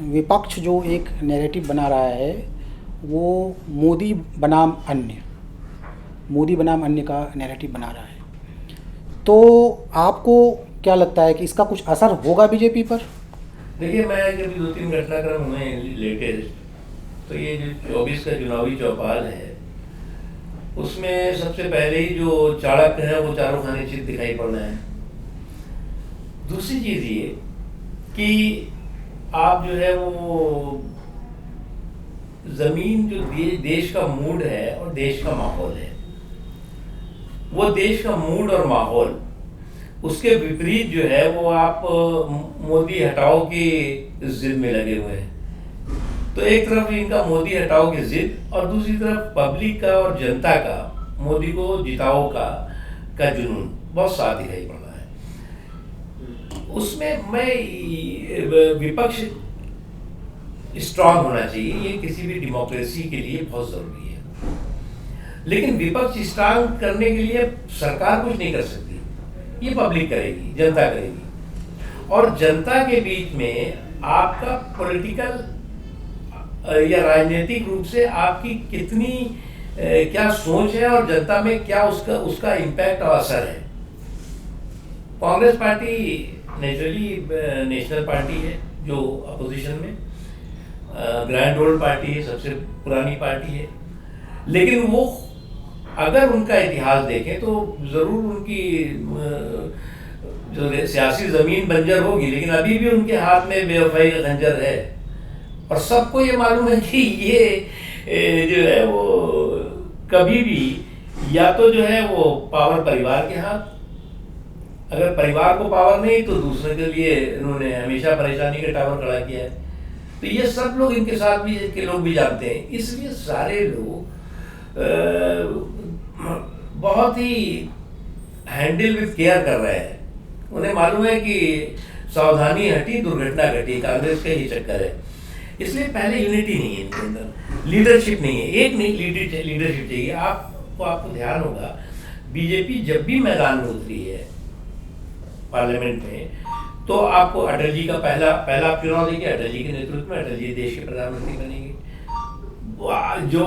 विपक्ष जो एक नैरेटिव बना रहा है वो मोदी बनाम अन्य का नैरेटिव बना रहा है, तो आपको क्या लगता है कि इसका कुछ असर होगा बीजेपी पर? देखिए, मैं जब 2-3 घटनाक्रम हुए लेटेस्ट, तो ये जो 24 का चुनावी चौपाल है उसमें सबसे पहले ही जो चाणक्य है वो चारों खाने चित दिखाई पड़ रहे हैं। दूसरी चीज़ ये कि आप जो है वो ज़मीन जो देश का मूड है और देश का माहौल है, वो देश का मूड और माहौल उसके विपरीत जो है वो आप मोदी हटाओ की जिद में लगे हुए हैं। तो एक तरफ इनका मोदी हटाओ की जिद और दूसरी तरफ पब्लिक का और जनता का मोदी को जिताओ का जुनून बहुत साथ दिखाई पड़ रहा है। उसमें मैं विपक्ष स्ट्रांग होना चाहिए, ये किसी भी डेमोक्रेसी के लिए बहुत ज़रूरी है, लेकिन विपक्ष स्ट्रांग करने के लिए सरकार कुछ नहीं कर सकती, ये पब्लिक करेगी, जनता करेगी। और जनता के बीच में आपका पॉलिटिकल या राजनीतिक रूप से आपकी कितनी क्या सोच है और जनता में क्या उसका इम्पैक्ट और असर है। Congress party naturally national party है जो अपोजिशन में, ग्रैंड ओल्ड पार्टी है, सबसे पुरानी पार्टी है, लेकिन वो अगर उनका इतिहास देखें तो ज़रूर उनकी जो सियासी ज़मीन बंजर होगी, लेकिन अभी भी उनके हाथ में बेवफाई का खंजर है। और सबको ये मालूम है कि ये जो है वो कभी भी या तो जो है वो पावर परिवार के हाथ, अगर परिवार को पावर नहीं तो दूसरे के लिए इन्होंने हमेशा परेशानी का टावर खड़ा किया है। तो ये सब लोग इनके साथ भी के लोग भी जानते हैं, इसलिए सारे लोग बहुत ही हैंडल विद केयर कर रहे हैं। उन्हें मालूम है कि सावधानी हटी दुर्घटना घटी, कांग्रेस का ही चक्कर है। इसलिए पहले यूनिटी नहीं है इनके अंदर, लीडरशिप नहीं है, एक नहीं लीडरशिप चाहिए। आपको ध्यान होगा बीजेपी जब भी मैदान में उतरी है पार्लियामेंट में, तो आपको अटल जी का पहला चुनाव देखिए, अटल जी के नेतृत्व में अटल जी देश के प्रधानमंत्री बनेंगे। जो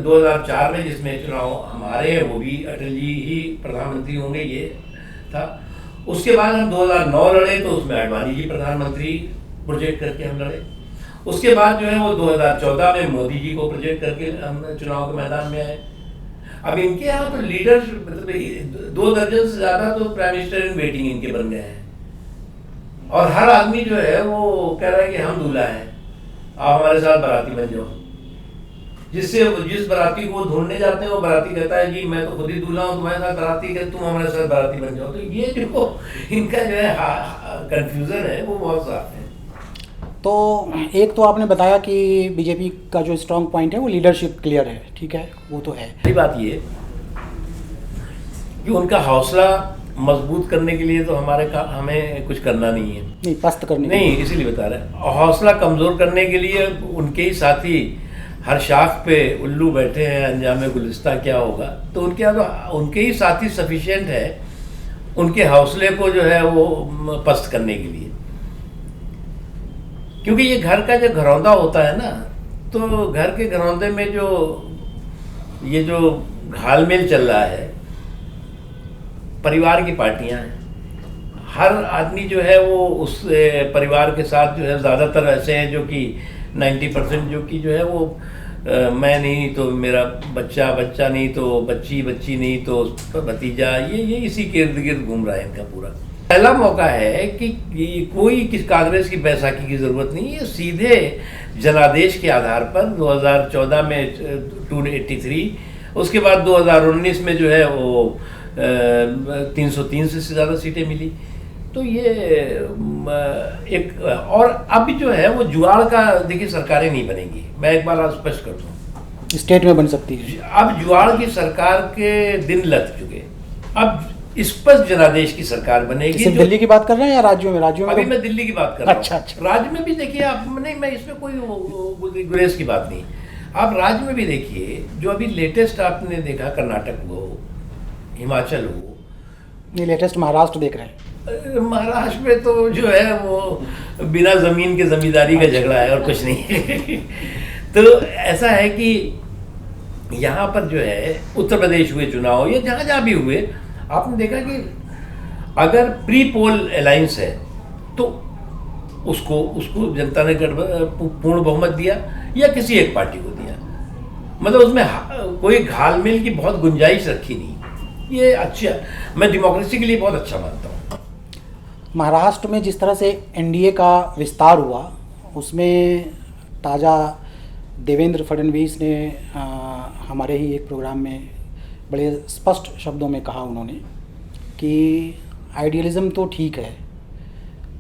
2004 में जिसमें चुनाव हमारे हैं वो भी अटल जी ही प्रधानमंत्री होंगे, ये था। उसके बाद हम 2009 लड़े तो उसमें अडवाणी जी प्रधानमंत्री प्रोजेक्ट करके हम लड़े। उसके बाद जो है वो 2014 में मोदी जी को प्रोजेक्ट करके हम चुनाव के मैदान में आए। अब इनके यहाँ तो लीडर मतलब 2 दर्जन से ज़्यादा तो प्राइम मिनिस्टर इन वेटिंग इनके बन गए हैं, और हर आदमी जो है वो कह रहा है कि हम दूल्हा हैं, आप हमारे साथ बाराती बन जाओ। जिस बाराती को वो ढूंढने जाते हैं वो बाराती कहता है जी मैं तो खुद ही दूल्हा हूँ, तुम्हारे साथ बाराती है, तुम हमारे साथ बाराती बन जाओ। तो ये जो इनका जो है कंफ्यूजन है वो बहुत साफ है। तो एक तो आपने बताया कि बीजेपी का जो स्ट्रांग पॉइंट है वो लीडरशिप क्लियर है, ठीक है, वो तो है। पहली बात ये कि उनका हौसला मजबूत करने के लिए तो हमें कुछ करना नहीं है, नहीं पस्त करने नहीं, इसीलिए बता रहे हैं। हौसला कमज़ोर करने के लिए उनके ही साथी हर शाख पे उल्लू बैठे हैं, अंजाम गुलिस्ता क्या होगा, तो उनके यहाँ तो उनके ही साथी सफिशिएंट है उनके हौसले को जो है वो पस्त करने के लिए। क्योंकि ये घर का जो घरौंदा होता है ना, तो घर के घरौंदे में ये जो घालमेल चल रहा है, परिवार की पार्टियां हैं, हर आदमी जो है वो उस परिवार के साथ जो है ज़्यादातर ऐसे हैं जो कि 90% जो कि जो है वो मैं नहीं तो मेरा बच्चा नहीं तो बच्ची नहीं तो भतीजा, ये इसी के इर्द गिर्द घूम रहा है इनका पूरा। पहला मौका है कि कोई कांग्रेस की बैसाखी की ज़रूरत नहीं है, सीधे जनादेश के आधार पर 2014 में 283, उसके बाद 2019 में जो है वो 303 से ज़्यादा सीटें मिली। तो ये एक और अब जो है वो जुगाड़ का देखिए सरकारें नहीं बनेंगी, मैं एक बार स्पष्ट कर दूँ, स्टेट में बन सकती है। अब जुगाड़ की सरकार के दिन लग चुके, अब स्पष्ट जनादेश की सरकार बनेगी। सिर्फ दिल्ली की बात कर रहे हैं या राज्यों में? अभी मैं दिल्ली की बात कर रहा हूँ। अच्छा। राज्य में भी देखिए आप, नहीं मैं इसमें कोई गुरेज की बात नहीं, आप राज्य में भी देखिए जो अभी लेटेस्ट आपने देखा, कर्नाटक हो, हिमाचल हो, नहीं लेटेस्ट महाराष्ट्र देख रहे हैं। महाराष्ट्र में तो जो है वो बिना जमीन के जमींदारी का झगड़ा है और कुछ नहीं है। तो ऐसा है कि यहाँ पर जो है उत्तर प्रदेश हुए चुनाव या जहाँ जहाँ भी हुए, आपने देखा कि अगर प्री पोल अलायंस है तो उसको उसको जनता ने पूर्ण बहुमत दिया या किसी एक पार्टी को दिया, मतलब उसमें कोई घालमेल की बहुत गुंजाइश रखी नहीं। ये अच्छा, मैं डेमोक्रेसी के लिए बहुत अच्छा मानता हूँ। महाराष्ट्र में जिस तरह से एनडीए का विस्तार हुआ, उसमें ताज़ा देवेंद्र फडणवीस ने हमारे ही एक प्रोग्राम में बड़े स्पष्ट शब्दों में कहा उन्होंने कि आइडियलिज़म तो ठीक है,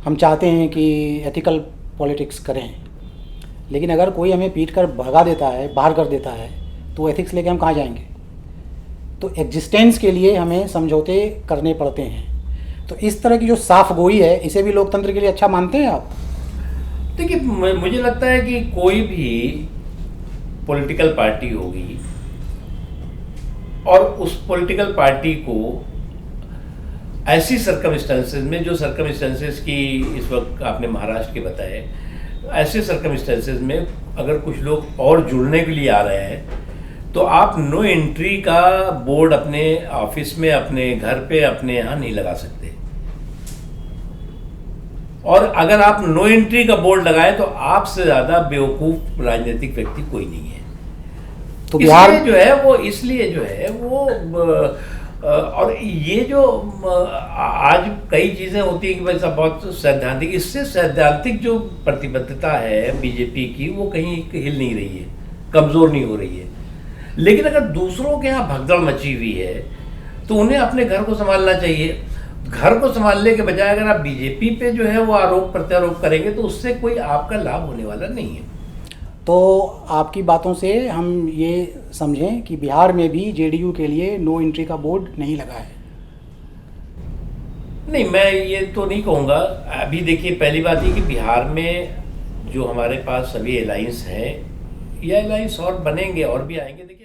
हम चाहते हैं कि एथिकल पॉलिटिक्स करें, लेकिन अगर कोई हमें पीट कर भगा देता है, बाहर कर देता है, तो एथिक्स लेके हम कहाँ जाएंगे। तो एग्जिस्टेंस के लिए हमें समझौते करने पड़ते हैं। तो इस तरह की जो साफ गोई है, इसे भी लोकतंत्र के लिए अच्छा मानते हैं आप? देखिए, मुझे लगता है कि कोई भी पॉलिटिकल पार्टी होगी और उस पॉलिटिकल पार्टी को ऐसी सर्कमस्टेंसेस में, जो सर्कमस्टेंसेस की इस वक्त आपने महाराष्ट्र के बताए, ऐसे सर्कमस्टेंसेस में अगर कुछ लोग और जुड़ने के लिए आ रहे हैं तो आप नो एंट्री का बोर्ड अपने ऑफिस में, अपने घर पे, अपने यहाँ नहीं लगा सकते। और अगर आप नो एंट्री का बोर्ड लगाए तो आपसे ज़्यादा बेवकूफ़ राजनीतिक व्यक्ति कोई नहीं है। तो बिहार जो है वो, इसलिए जो है वो और ये जो आज कई चीज़ें होती हैं कि भाई सब बहुत सैद्धांतिक, इससे सैद्धांतिक जो प्रतिबद्धता है बीजेपी की वो कहीं हिल नहीं रही है, कमज़ोर नहीं हो रही है। लेकिन अगर दूसरों के यहाँ भगदड़ मची हुई है तो उन्हें अपने घर को संभालना चाहिए। घर को संभालने के बजाय अगर आप बीजेपी पे जो है वो आरोप प्रत्यारोप करेंगे तो उससे कोई आपका लाभ होने वाला नहीं है। तो आपकी बातों से हम ये समझें कि बिहार में भी जेडीयू के लिए नो एंट्री का बोर्ड नहीं लगा है? नहीं, मैं ये तो नहीं कहूँगा। अभी देखिए, पहली बात ये कि बिहार में जो हमारे पास सभी अलायंस हैं, ये अलायंस और बनेंगे और भी आएंगे। देखिए